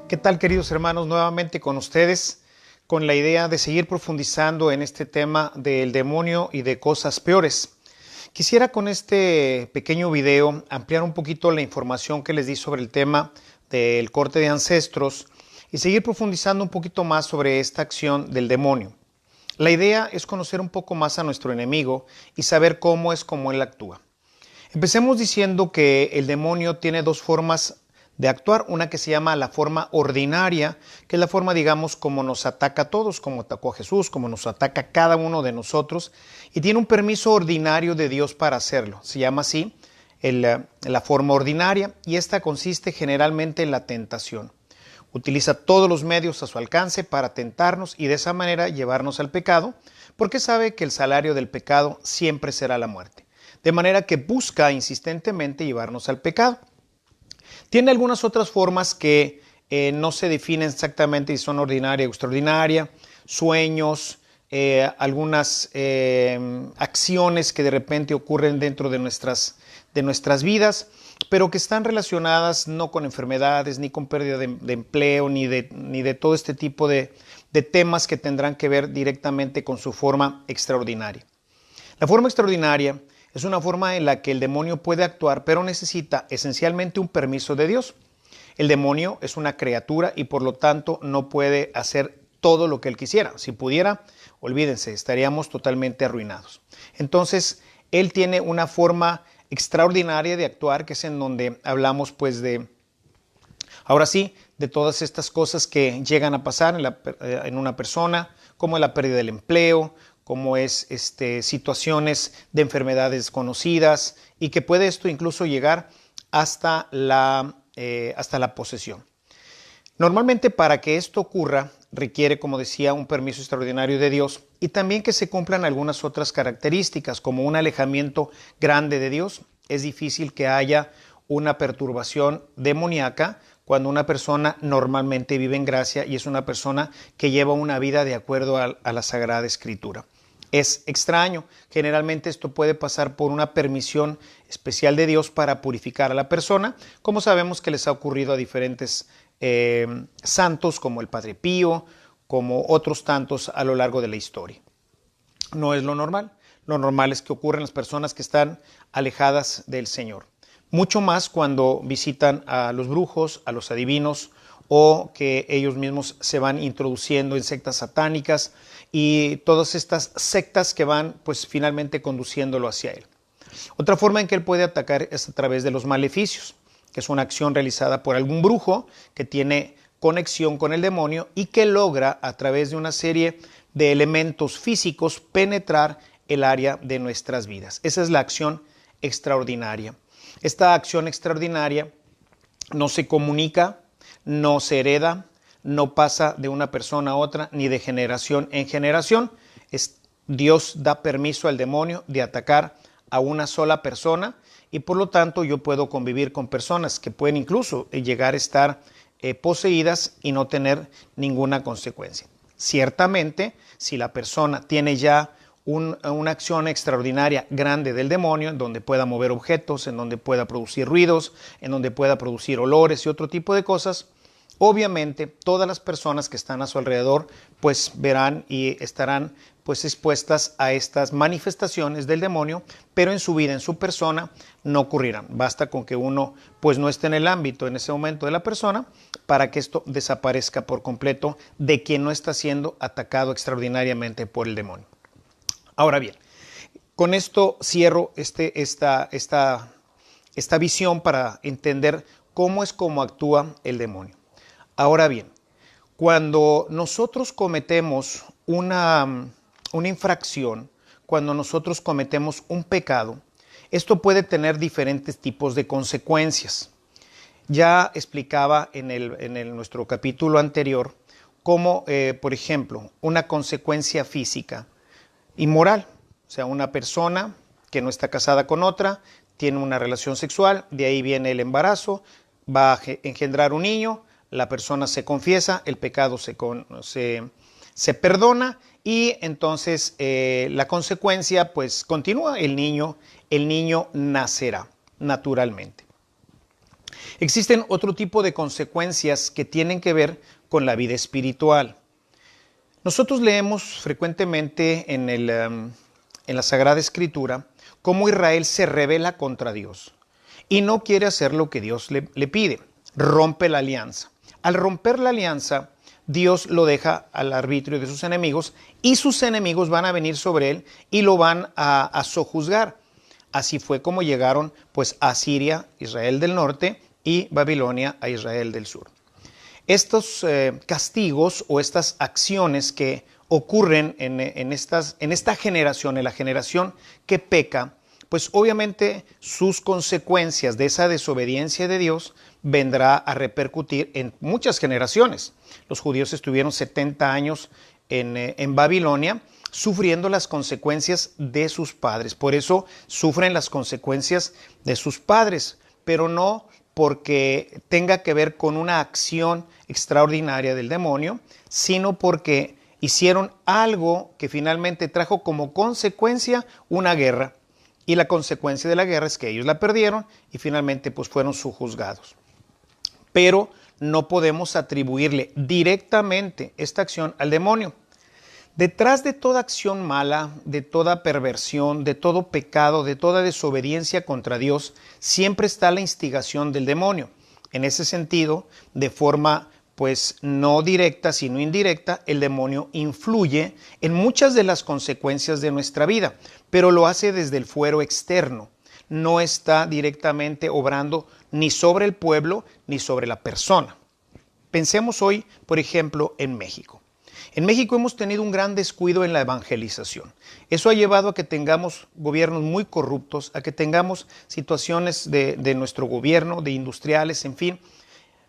¿Qué tal, queridos hermanos? Nuevamente con ustedes, con la idea de seguir profundizando en este tema del demonio y de cosas peores. Quisiera con este pequeño video ampliar un poquito la información que les di sobre el tema del corte de ancestros y seguir profundizando un poquito más sobre esta acción del demonio. La idea es conocer un poco más a nuestro enemigo y saber cómo él actúa. Empecemos diciendo que el demonio tiene dos formas de actuar, una que se llama la forma ordinaria, que es la forma, digamos, como nos ataca a todos, como atacó a Jesús, como nos ataca a cada uno de nosotros, y tiene un permiso ordinario de Dios para hacerlo. Se llama así la forma ordinaria, y esta consiste generalmente en la tentación. Utiliza todos los medios a su alcance para tentarnos y de esa manera llevarnos al pecado, porque sabe que el salario del pecado siempre será la muerte. De manera que busca insistentemente llevarnos al pecado. Tiene algunas otras formas que no se definen exactamente si son ordinaria o extraordinaria, sueños, algunas acciones que de repente ocurren dentro de nuestras vidas, pero que están relacionadas no con enfermedades, ni con pérdida de empleo, ni de todo este tipo de temas que tendrán que ver directamente con su forma extraordinaria. La forma extraordinaria es una forma en la que el demonio puede actuar, pero necesita esencialmente un permiso de Dios. El demonio es una criatura y por lo tanto no puede hacer todo lo que él quisiera. Si pudiera, olvídense, estaríamos totalmente arruinados. Entonces, él tiene una forma extraordinaria de actuar, que es en donde hablamos pues ahora sí, de todas estas cosas que llegan a pasar en una persona, como la pérdida del empleo, como es situaciones de enfermedades conocidas y que puede esto incluso llegar hasta la posesión. Normalmente para que esto ocurra requiere, como decía, un permiso extraordinario de Dios y también que se cumplan algunas otras características, como un alejamiento grande de Dios. Es difícil que haya una perturbación demoníaca cuando una persona normalmente vive en gracia y es una persona que lleva una vida de acuerdo a la Sagrada Escritura. Es extraño. Generalmente esto puede pasar por una permisión especial de Dios para purificar a la persona, como sabemos que les ha ocurrido a diferentes santos como el Padre Pío, como otros tantos a lo largo de la historia. No es lo normal. Lo normal es que ocurren las personas que están alejadas del Señor. Mucho más cuando visitan a los brujos, a los adivinos, o que ellos mismos se van introduciendo en sectas satánicas y todas estas sectas que van pues finalmente conduciéndolo hacia él. Otra forma en que él puede atacar es a través de los maleficios, que es una acción realizada por algún brujo que tiene conexión con el demonio y que logra a través de una serie de elementos físicos penetrar el área de nuestras vidas. Esa es la acción extraordinaria. Esta acción extraordinaria no se comunica, no se hereda, no pasa de una persona a otra ni de generación en generación. Dios da permiso al demonio de atacar a una sola persona y por lo tanto yo puedo convivir con personas que pueden incluso llegar a estar poseídas y no tener ninguna consecuencia. Ciertamente, si la persona tiene ya una acción extraordinaria grande del demonio, en donde pueda mover objetos, en donde pueda producir ruidos, en donde pueda producir olores y otro tipo de cosas, obviamente todas las personas que están a su alrededor pues verán y estarán pues expuestas a estas manifestaciones del demonio, pero en su vida, en su persona, no ocurrirán. Basta con que uno pues no esté en el ámbito en ese momento de la persona para que esto desaparezca por completo de quien no está siendo atacado extraordinariamente por el demonio. Ahora bien, con esto cierro esta visión para entender cómo actúa el demonio. Ahora bien, cuando nosotros cometemos una infracción, cuando nosotros cometemos un pecado, esto puede tener diferentes tipos de consecuencias. Ya explicaba en nuestro capítulo anterior cómo, por ejemplo, una consecuencia física inmoral, o sea, una persona que no está casada con otra, tiene una relación sexual, de ahí viene el embarazo, va a engendrar un niño, la persona se confiesa, el pecado se perdona y entonces la consecuencia pues continúa, el niño nacerá naturalmente. Existen otro tipo de consecuencias que tienen que ver con la vida espiritual. Nosotros leemos frecuentemente en la Sagrada Escritura cómo Israel se rebela contra Dios y no quiere hacer lo que Dios le pide. Rompe la alianza. Al romper la alianza, Dios lo deja al arbitrio de sus enemigos y sus enemigos van a venir sobre él y lo van a sojuzgar. Así fue como llegaron pues a Siria, Israel del norte, y Babilonia a Israel del sur. Estos castigos o estas acciones que ocurren en esta generación, en la generación que peca, pues obviamente sus consecuencias de esa desobediencia de Dios vendrá a repercutir en muchas generaciones. Los judíos estuvieron 70 años en Babilonia sufriendo las consecuencias de sus padres. Por eso sufren las consecuencias de sus padres, pero no porque tenga que ver con una acción extraordinaria del demonio, sino porque hicieron algo que finalmente trajo como consecuencia una guerra. Y la consecuencia de la guerra es que ellos la perdieron y finalmente pues fueron sojuzgados. Pero no podemos atribuirle directamente esta acción al demonio. Detrás de toda acción mala, de toda perversión, de todo pecado, de toda desobediencia contra Dios, siempre está la instigación del demonio. En ese sentido, de forma pues no directa, sino indirecta, el demonio influye en muchas de las consecuencias de nuestra vida, pero lo hace desde el fuero externo. No está directamente obrando ni sobre el pueblo ni sobre la persona. Pensemos hoy, por ejemplo, en México. En México hemos tenido un gran descuido en la evangelización. Eso ha llevado a que tengamos gobiernos muy corruptos, a que tengamos situaciones de nuestro gobierno, de industriales, en fin,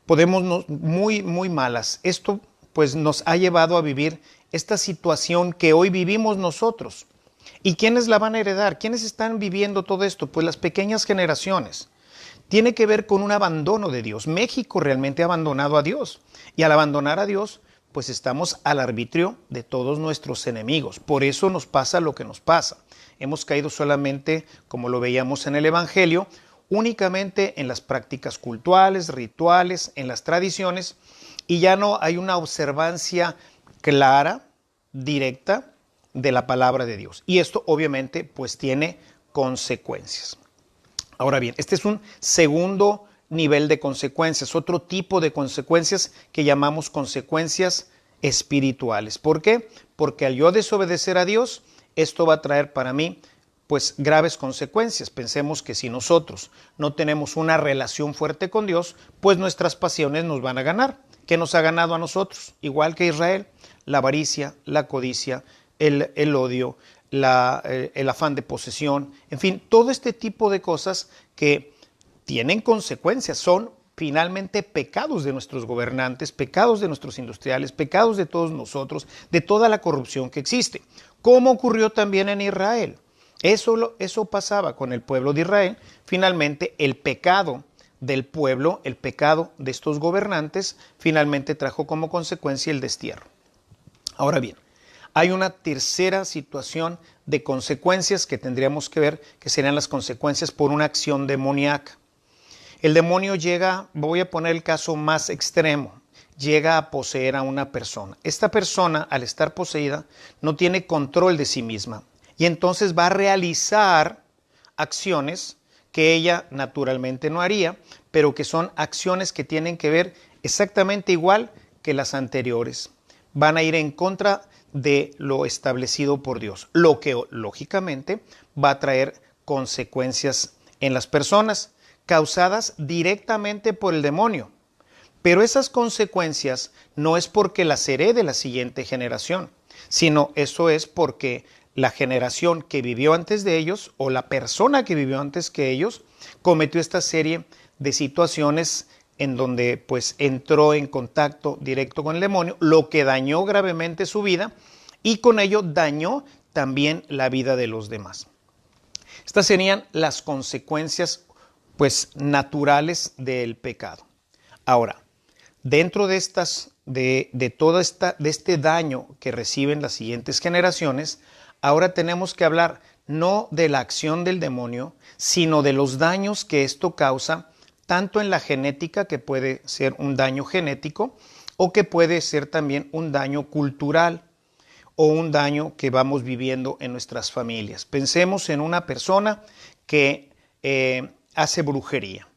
muy malas. Esto pues nos ha llevado a vivir esta situación que hoy vivimos nosotros. ¿Y quiénes la van a heredar? ¿Quiénes están viviendo todo esto? Pues las pequeñas generaciones. Tiene que ver con un abandono de Dios. México realmente ha abandonado a Dios. Y al abandonar a Dios, pues estamos al arbitrio de todos nuestros enemigos. Por eso nos pasa lo que nos pasa. Hemos caído solamente, como lo veíamos en el Evangelio, únicamente en las prácticas cultuales, rituales, en las tradiciones, y ya no hay una observancia clara, directa, de la palabra de Dios. Y esto obviamente pues tiene consecuencias. Ahora bien, este es un segundo nivel de consecuencias, otro tipo de consecuencias que llamamos consecuencias espirituales. ¿Por qué? Porque al yo desobedecer a Dios, esto va a traer para mí pues graves consecuencias. Pensemos que si nosotros no tenemos una relación fuerte con Dios, pues nuestras pasiones nos van a ganar. ¿Qué nos ha ganado a nosotros? Igual que Israel, la avaricia, la codicia, el odio, el afán de posesión, en fin, todo este tipo de cosas que tienen consecuencias, son finalmente pecados de nuestros gobernantes, pecados de nuestros industriales, pecados de todos nosotros, de toda la corrupción que existe. Como ocurrió también en Israel. Eso pasaba con el pueblo de Israel. Finalmente, el pecado del pueblo, el pecado de estos gobernantes, finalmente trajo como consecuencia el destierro. Ahora bien, hay una tercera situación de consecuencias que tendríamos que ver, que serían las consecuencias por una acción demoníaca. El demonio llega, voy a poner el caso más extremo, llega a poseer a una persona. Esta persona, al estar poseída, no tiene control de sí misma y entonces va a realizar acciones que ella naturalmente no haría, pero que son acciones que tienen que ver exactamente igual que las anteriores. Van a ir en contra de lo establecido por Dios, lo que lógicamente va a traer consecuencias en las personas causadas directamente por el demonio. Pero esas consecuencias no es porque las herede la siguiente generación, sino eso es porque la generación que vivió antes de ellos o la persona que vivió antes que ellos cometió esta serie de situaciones en donde pues entró en contacto directo con el demonio, lo que dañó gravemente su vida y con ello dañó también la vida de los demás. Estas serían las consecuencias pues naturales del pecado. Ahora, dentro de este daño que reciben las siguientes generaciones, ahora tenemos que hablar no de la acción del demonio, sino de los daños que esto causa tanto en la genética, que puede ser un daño genético, o que puede ser también un daño cultural o un daño que vamos viviendo en nuestras familias. Pensemos en una persona que hace brujería.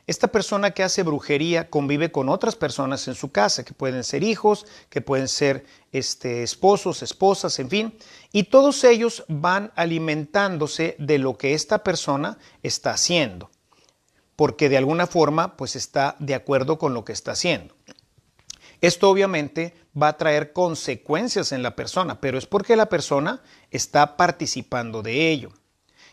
Esta persona que hace brujería convive con otras personas en su casa, que pueden ser hijos, que pueden ser esposos, esposas, en fin, y todos ellos van alimentándose de lo que esta persona está haciendo, porque de alguna forma pues está de acuerdo con lo que está haciendo. Esto obviamente va a traer consecuencias en la persona, pero es porque la persona está participando de ello.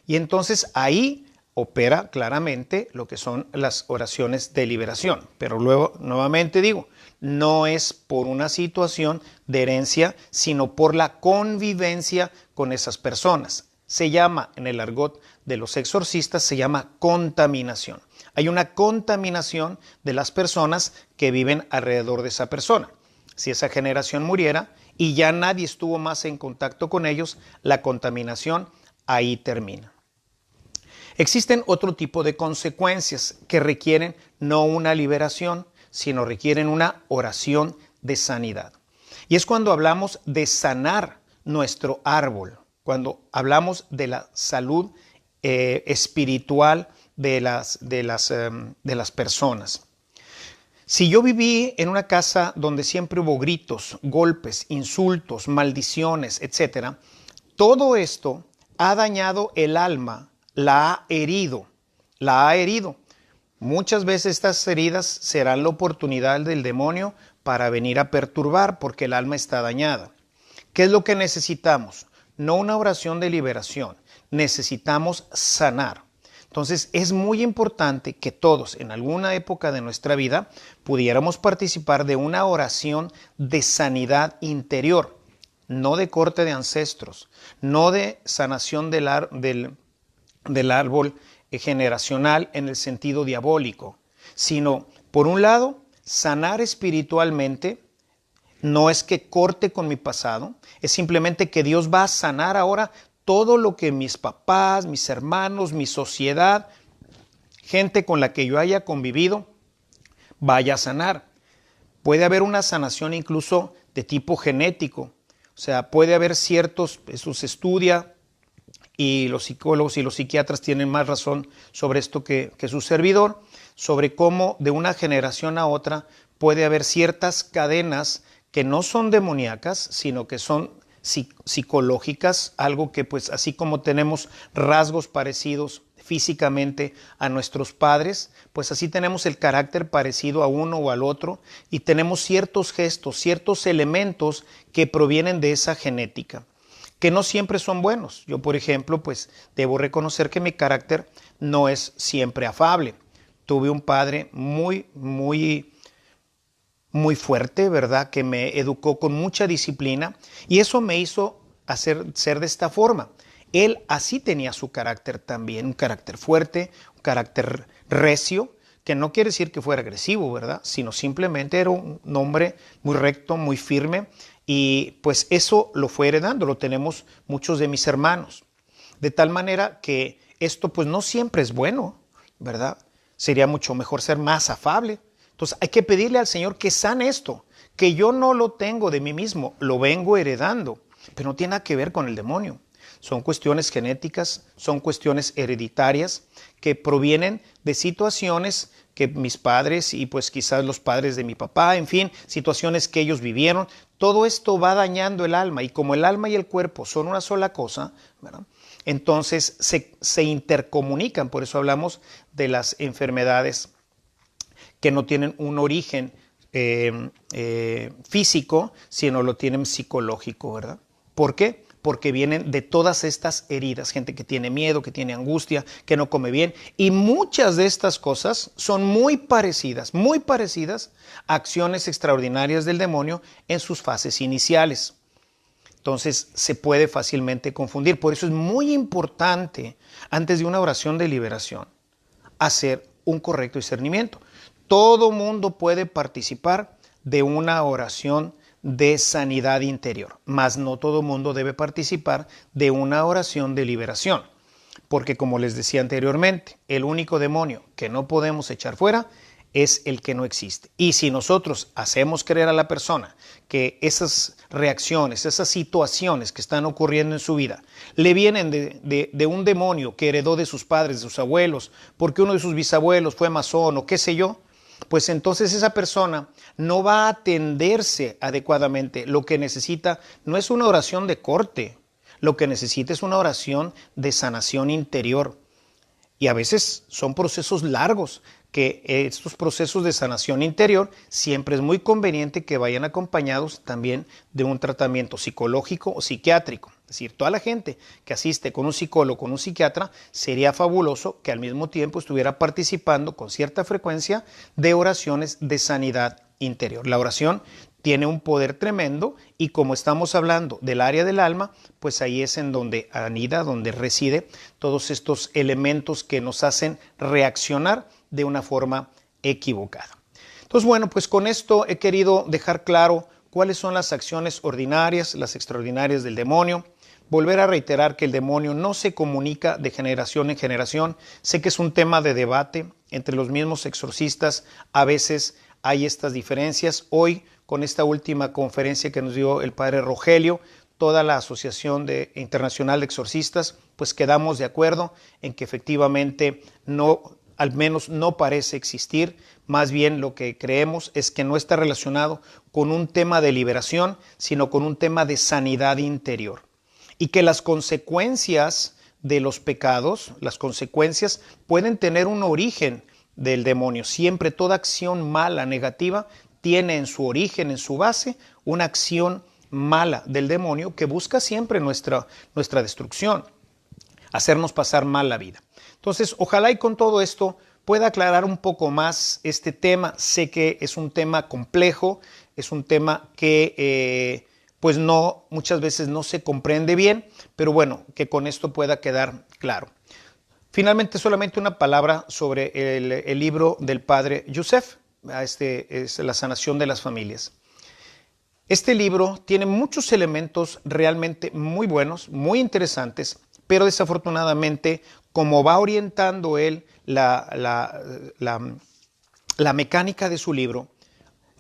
Y entonces ahí opera claramente lo que son las oraciones de liberación. Pero luego, nuevamente digo, no es por una situación de herencia, sino por la convivencia con esas personas. Se llama, en el argot de los exorcistas, se llama contaminación. Hay una contaminación de las personas que viven alrededor de esa persona. Si esa generación muriera y ya nadie estuvo más en contacto con ellos, la contaminación ahí termina. Existen otro tipo de consecuencias que requieren no una liberación, sino requieren una oración de sanidad. Y es cuando hablamos de sanar nuestro árbol, cuando hablamos de la salud espiritual de las personas. Si yo viví en una casa donde siempre hubo gritos, golpes, insultos, maldiciones, etc., todo esto ha dañado el alma, la ha herido. Muchas veces estas heridas serán la oportunidad del demonio para venir a perturbar porque el alma está dañada. ¿Qué es lo que necesitamos? No una oración de liberación, necesitamos sanar. Entonces es muy importante que todos en alguna época de nuestra vida pudiéramos participar de una oración de sanidad interior, no de corte de ancestros, no de sanación del árbol generacional en el sentido diabólico, sino, por un lado, sanar espiritualmente. No es que corte con mi pasado, es simplemente que Dios va a sanar ahora todo lo que mis papás, mis hermanos, mi sociedad, gente con la que yo haya convivido, vaya a sanar. Puede haber una sanación incluso de tipo genético, o sea, puede haber ciertos, eso se estudia, y los psicólogos y los psiquiatras tienen más razón sobre esto que su servidor, sobre cómo de una generación a otra puede haber ciertas cadenas que no son demoníacas, sino que son psicológicas, algo que pues así como tenemos rasgos parecidos físicamente a nuestros padres, pues así tenemos el carácter parecido a uno o al otro y tenemos ciertos gestos, ciertos elementos que provienen de esa genética, que no siempre son buenos. Yo, por ejemplo, pues debo reconocer que mi carácter no es siempre afable. Tuve un padre muy fuerte, ¿verdad? Que me educó con mucha disciplina y eso me hizo ser de esta forma. Él así tenía su carácter también, un carácter fuerte, un carácter recio, que no quiere decir que fuera agresivo, ¿verdad? Sino simplemente era un hombre muy recto, muy firme y pues eso lo fue heredando, lo tenemos muchos de mis hermanos. De tal manera que esto pues no siempre es bueno, ¿verdad? Sería mucho mejor ser más afable. Entonces hay que pedirle al Señor que sane esto, que yo no lo tengo de mí mismo, lo vengo heredando, pero no tiene nada que ver con el demonio. Son cuestiones genéticas, son cuestiones hereditarias que provienen de situaciones que mis padres y pues quizás los padres de mi papá, en fin, situaciones que ellos vivieron. Todo esto va dañando el alma y como el alma y el cuerpo son una sola cosa, ¿verdad? Entonces se intercomunican, por eso hablamos de las enfermedades que no tienen un origen físico, sino lo tienen psicológico, ¿verdad? ¿Por qué? Porque vienen de todas estas heridas, gente que tiene miedo, que tiene angustia, que no come bien, y muchas de estas cosas son muy parecidas a acciones extraordinarias del demonio en sus fases iniciales. Entonces se puede fácilmente confundir. Por eso es muy importante, antes de una oración de liberación, hacer un correcto discernimiento. Todo mundo puede participar de una oración de sanidad interior, mas no todo mundo debe participar de una oración de liberación. porque como les decía anteriormente, el único demonio que no podemos echar fuera es el que no existe. Y si nosotros hacemos creer a la persona que esas reacciones, esas situaciones que están ocurriendo en su vida, le vienen de un demonio que heredó de sus padres, de sus abuelos, porque uno de sus bisabuelos fue masón o qué sé yo, pues entonces esa persona no va a atenderse adecuadamente. Lo que necesita no es una oración de corte, lo que necesita es una oración de sanación interior. Y a veces son procesos largos, que estos procesos de sanación interior siempre es muy conveniente que vayan acompañados también de un tratamiento psicológico o psiquiátrico. Es decir, toda la gente que asiste con un psicólogo, con un psiquiatra, sería fabuloso que al mismo tiempo estuviera participando con cierta frecuencia de oraciones de sanidad interior. La oración tiene un poder tremendo y como estamos hablando del área del alma, pues ahí es en donde anida, donde reside todos estos elementos que nos hacen reaccionar de una forma equivocada. Entonces, bueno, pues con esto he querido dejar claro cuáles son las acciones ordinarias, las extraordinarias del demonio. Volver a reiterar que el demonio no se comunica de generación en generación. Sé que es un tema de debate entre los mismos exorcistas. A veces hay estas diferencias. Hoy, con esta última conferencia que nos dio el padre Rogelio, toda la Asociación Internacional de Exorcistas, pues quedamos de acuerdo en que efectivamente no, al menos no parece existir. Más bien lo que creemos es que no está relacionado con un tema de liberación, sino con un tema de sanidad interior. Y que las consecuencias de los pecados, las consecuencias pueden tener un origen del demonio. Siempre toda acción mala, negativa, tiene en su origen, en su base, una acción mala del demonio que busca siempre nuestra destrucción, hacernos pasar mal la vida. Entonces, ojalá y con todo esto pueda aclarar un poco más este tema. Sé que es un tema complejo, es un tema que pues no, muchas veces no se comprende bien, pero bueno, que con esto pueda quedar claro. Finalmente, solamente una palabra sobre el libro del padre Youssef, es La sanación de las familias. Este libro tiene muchos elementos realmente muy buenos, muy interesantes, pero desafortunadamente, como va orientando él la mecánica de su libro,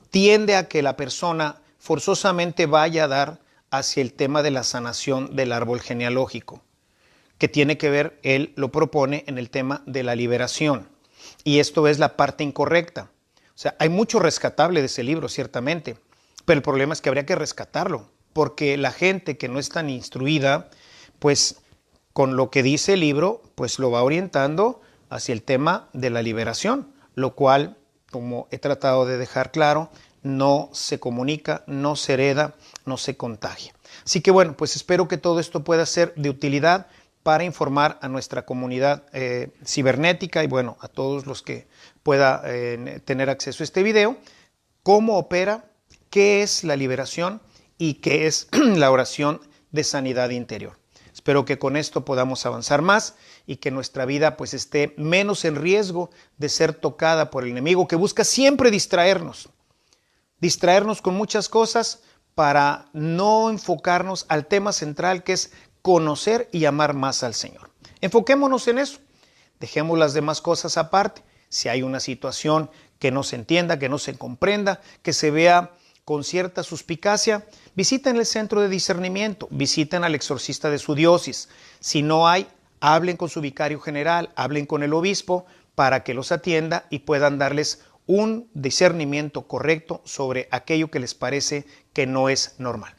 tiende a que la persona forzosamente vaya a dar hacia el tema de la sanación del árbol genealógico, que tiene que ver, él lo propone en el tema de la liberación. Y esto es la parte incorrecta. O sea, hay mucho rescatable de ese libro, ciertamente, pero el problema es que habría que rescatarlo, porque la gente que no es tan instruida, pues con lo que dice el libro, pues lo va orientando hacia el tema de la liberación, lo cual, como he tratado de dejar claro, no se comunica, no se hereda, no se contagia. Así que bueno, pues espero que todo esto pueda ser de utilidad para informar a nuestra comunidad cibernética y bueno, a todos los que pueda tener acceso a este video, cómo opera, qué es la liberación y qué es la oración de sanidad interior. Espero que con esto podamos avanzar más y que nuestra vida pues esté menos en riesgo de ser tocada por el enemigo que busca siempre distraernos con muchas cosas para no enfocarnos al tema central que es conocer y amar más al Señor. Enfoquémonos en eso, dejemos las demás cosas aparte. Si hay una situación que no se entienda, que no se comprenda, que se vea con cierta suspicacia, visiten el centro de discernimiento, visiten al exorcista de su diócesis. Si no hay, hablen con su vicario general, hablen con el obispo para que los atienda y puedan darles un discernimiento correcto sobre aquello que les parece que no es normal.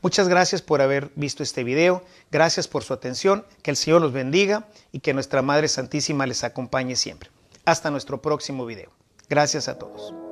Muchas gracias por haber visto este video, gracias por su atención, que el Señor los bendiga y que nuestra Madre Santísima les acompañe siempre. Hasta nuestro próximo video. Gracias a todos.